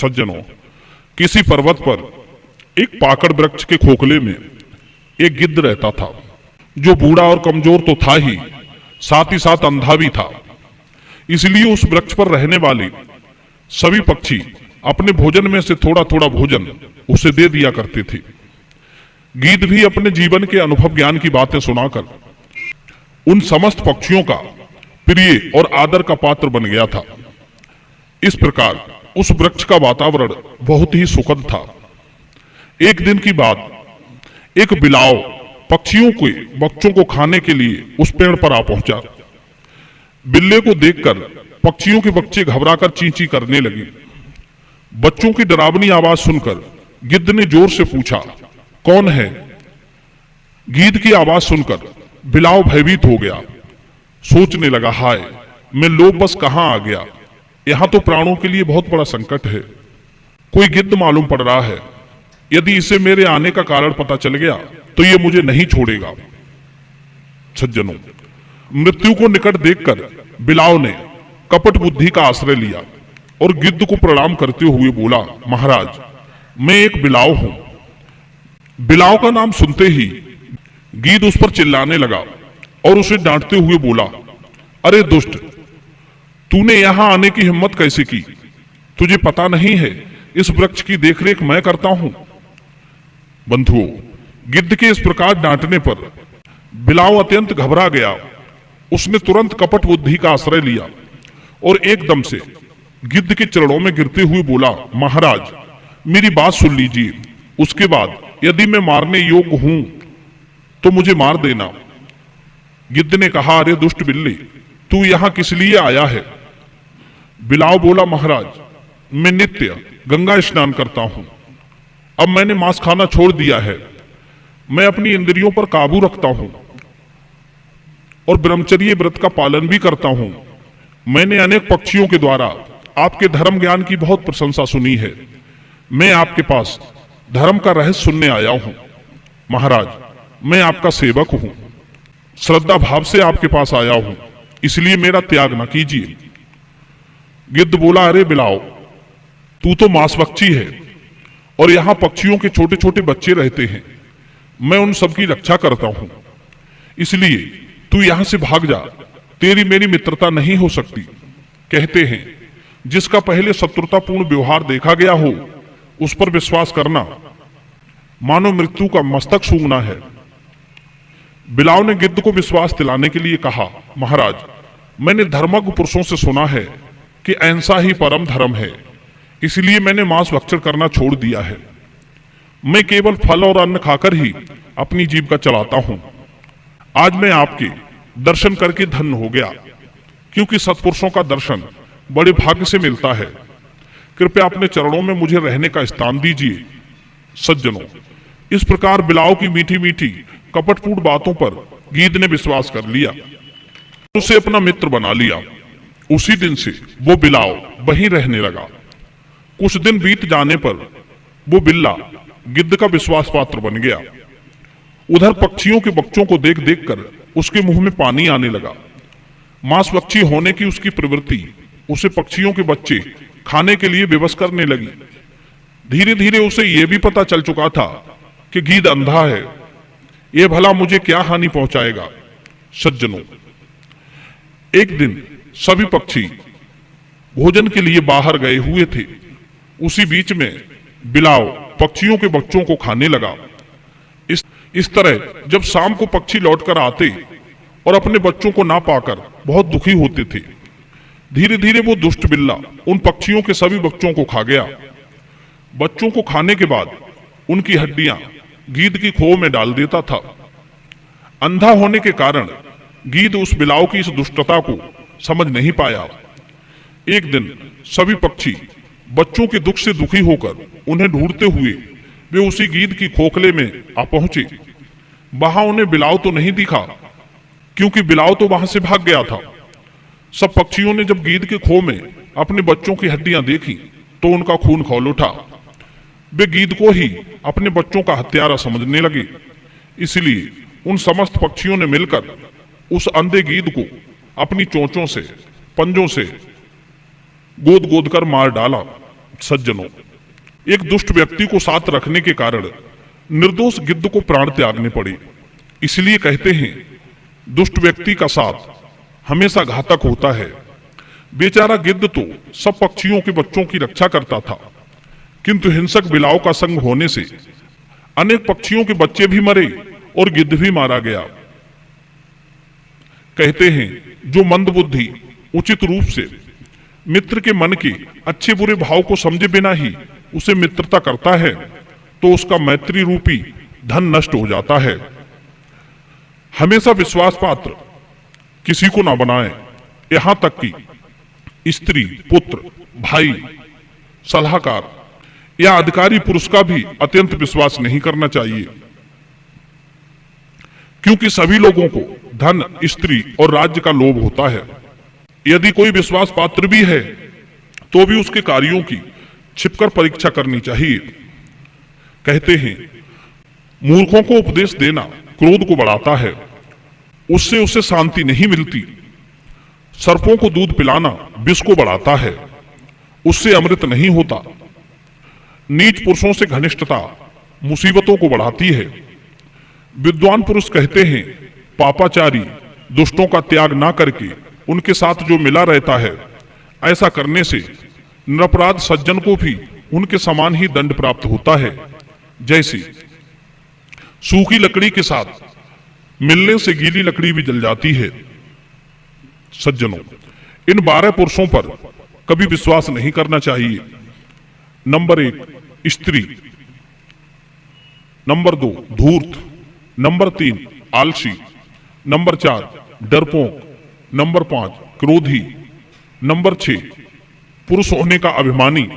सज्जनों, किसी पर्वत पर एक पाकड़ वृक्ष के खोखले में एक गिद्ध रहता था, जो बूढ़ा और कमजोर तो था ही, साथ ही साथ अंधा भी था। इसलिए उस वृक्ष पर रहने वाले सभी पक्षी अपने भोजन में से थोड़ा थोड़ा भोजन उसे दे दिया करते थे। गिद्ध भी अपने जीवन के अनुभव ज्ञान की बातें सुनाकर उन समस्त पक्षियों का प्रिय और आदर का पात्र बन गया था। इस प्रकार उस वृक्ष का वातावरण बहुत ही सुखद था। एक दिन की बात, एक बिलाव पक्षियों के बच्चों को खाने के लिए उस पेड़ पर आ पहुंचा। बिल्ले को देखकर पक्षियों के बच्चे घबराकर चींची करने लगे। बच्चों की डरावनी आवाज सुनकर गिद्ध ने जोर से पूछा, कौन है? गिद्ध की आवाज सुनकर बिलाव भयभीत हो गया। सोचने लगा, हाय, मैं लोभ बस कहां आ गया। यहां तो प्राणों के लिए बहुत बड़ा संकट है। कोई गिद्ध मालूम पड़ रहा है। यदि इसे मेरे आने का कारण पता चल गया तो ये मुझे नहीं छोड़ेगा। सज्जनों, मृत्यु को निकट देखकर बिलाव ने कपट बुद्धि का आश्रय लिया और गिद्ध को प्रणाम करते हुए बोला, महाराज, मैं एक बिलाव हूं। बिलाव का नाम सुनते ही गिद्ध उस पर चिल्लाने लगा और उसे डांटते हुए बोला, अरे दुष्ट, तूने यहां आने की हिम्मत कैसे की? तुझे पता नहीं है इस वृक्ष की देखरेख मैं करता हूं। बंधुओं, गिद्ध के इस प्रकार डांटने पर बिलाव अत्यंत घबरा गया। उसने तुरंत कपट बुद्धि का आश्रय लिया और एकदम से गिद्ध के चरणों में गिरते हुए बोला, महाराज, मेरी बात सुन लीजिए। उसके बाद यदि मैं मारने योग्य हूं तो मुझे मार देना। गिद्ध ने कहा, अरे दुष्ट बिल्ली, तू यहां किस लिए आया है? बिलाव बोला, महाराज, मैं नित्य गंगा स्नान करता हूं। अब मैंने मांस खाना छोड़ दिया है। मैं अपनी इंद्रियों पर काबू रखता हूं और ब्रह्मचर्य व्रत का पालन भी करता हूं। मैंने अनेक पक्षियों के द्वारा आपके धर्म ज्ञान की बहुत प्रशंसा सुनी है। मैं आपके पास धर्म का रहस्य सुनने आया हूं। महाराज, मैं आपका सेवक हूं, श्रद्धा भाव से आपके पास आया हूं, इसलिए मेरा त्याग न कीजिए। गिद्ध बोला, अरे बिलाव, तू तो मांसभक्षी है और यहां पक्षियों के छोटे छोटे बच्चे रहते हैं। मैं उन सबकी रक्षा करता हूं, इसलिए तू यहां से भाग जा। तेरी मेरी मित्रता नहीं हो सकती। कहते हैं, जिसका पहले शत्रुतापूर्ण व्यवहार देखा गया हो उस पर विश्वास करना मानो मृत्यु का मस्तक सूंघना है। बिलाव ने गिद्ध को विश्वास दिलाने के लिए कहा, महाराज, मैंने धर्मज्ञ पुरुषों से सुना है कि अहिंसा ही परम धर्म है, इसलिए मैंने मांस भक्षण करना छोड़ दिया है। मैं केवल फल और अन्न खाकर ही अपनी जीविका चलाता हूं। आज मैं आपके दर्शन करके धन्य हो गया, क्योंकि सत्पुरुषों का दर्शन बड़े भाग्य से मिलता है। कृपया अपने चरणों में मुझे रहने का स्थान दीजिए। सज्जनों, इस प्रकार बिलाव की मीठी मीठी कपटपूर्ण बातों पर गिद्ध ने विश्वास कर लिया, उसे अपना मित्र बना लिया। उसी दिन से वो बिलाव वहीं रहने लगा। कुछ दिन बीत जाने पर वो बिल्ला गिद्ध का विश्वास पात्र बन गया। उधर पक्षियों के बच्चों को देख देख कर उसके मुंह में पानी आने लगा। मांसभक्षी होने की उसकी प्रवृत्ति उसे पक्षियों के बच्चे खाने के लिए विवश करने लगी। धीरे धीरे उसे यह भी पता चल चुका था कि गिद्ध अंधा है। यह भला मुझे क्या हानि पहुंचाएगा। सज्जनों, एक दिन सभी पक्षी भोजन के लिए बाहर गए हुए थे। उसी बीच में बिलाव पक्षियों के बच्चों को खाने लगा। इस तरह जब शाम को पक्षी लौटकर आते और अपने बच्चों को ना पाकर बहुत दुखी होते थे, धीरे धीरे वो दुष्ट बिल्ला उन पक्षियों के सभी बच्चों को खा गया। बच्चों को खाने के बाद उनकी हड्डियां गिद्ध की खोह में डाल देता था। अंधा होने के कारण गिद्ध उस बिलाव की इस दुष्टता को समझ नहीं पाया। एक दिन सभी पक्षी बच्चों के दुख से दुखी होकर उन्हें ढूंढते हुए वे उसी गिद्ध की खोखले में आ पहुंचे। वहां उन्हें बिलाव तो नहीं दिखा, क्योंकि बिलाव तो वहां से भाग गया था। सब पक्षियों ने जब गिद्ध के खोह में अपने बच्चों की हड्डियां देखी तो उनका खून खौल उठा। वे गिद्ध को ही अपने बच्चों का हत्यारा समझने लगे। इसलिए उन समस्त पक्षियों ने मिलकर उस अंधे गिद्ध को अपनी चोंचों से, पंजों से गोद गोद कर मार डाला। सज्जनों, एक दुष्ट व्यक्ति को साथ रखने के कारण निर्दोष गिद्ध को प्राण त्यागने पड़े। इसलिए कहते हैं, दुष्ट व्यक्ति का साथ हमेशा घातक होता है। बेचारा गिद्ध तो सब पक्षियों के बच्चों की रक्षा करता था, किंतु हिंसक बिलाव का संग होने से अनेक पक्षियों के बच्चे भी मरे और गिद्ध भी मारा गया। कहते हैं, जो मंदबुद्धि उचित रूप से मित्र के मन के अच्छे बुरे भाव को समझे बिना ही उसे मित्रता करता है, तो उसका मैत्री रूपी धन नष्ट हो जाता है। हमेशा विश्वास पात्र किसी को ना बनाए, यहां तक कि स्त्री, पुत्र, भाई, सलाहकार या अधिकारी पुरुष का भी अत्यंत विश्वास नहीं करना चाहिए, क्योंकि सभी लोगों को धन, स्त्री और राज्य का लोभ होता है। यदि कोई विश्वास पात्र भी है तो भी उसके कार्यों की छिपकर परीक्षा करनी चाहिए। कहते हैं, मूर्खों को उपदेश देना क्रोध को बढ़ाता है, उससे उसे शांति नहीं मिलती। सर्पों को दूध पिलाना विष को बढ़ाता है, उससे अमृत नहीं होता। नीच पुरुषों से घनिष्ठता मुसीबतों को बढ़ाती है। विद्वान पुरुष कहते हैं, पापाचारी दुष्टों का त्याग ना करके उनके साथ जो मिला रहता है, ऐसा करने से निरपराध सज्जन को भी उनके समान ही दंड प्राप्त होता है। जैसे सूखी लकड़ी के साथ मिलने से गीली लकड़ी भी जल जाती है। सज्जनों, इन 12 पुरुषों पर कभी विश्वास नहीं करना चाहिए। नंबर 1 स्त्री, नंबर 2 धूर्त, नंबर 3 आलसी, नंबर 4 डरपोक, नंबर 5 क्रोधी, नंबर 6 पुरुष होने का अभिमानी,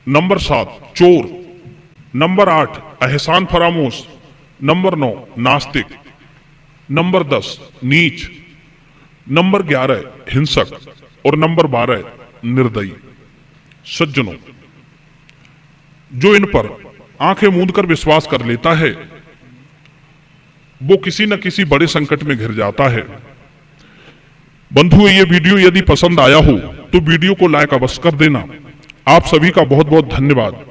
नंबर 7 चोर, नंबर 8 एहसान फरामोश, नंबर 9 नास्तिक, नंबर 10 नीच, नंबर 11 हिंसक और नंबर 12 निर्दयी। सज्जनों, जो इन पर आंखें मूंद कर विश्वास कर लेता है, वो किसी न किसी बड़े संकट में घिर जाता है। बंधुओं, ये वीडियो यदि पसंद आया हो तो वीडियो को लाइक अवश्य कर देना। आप सभी का बहुत बहुत धन्यवाद।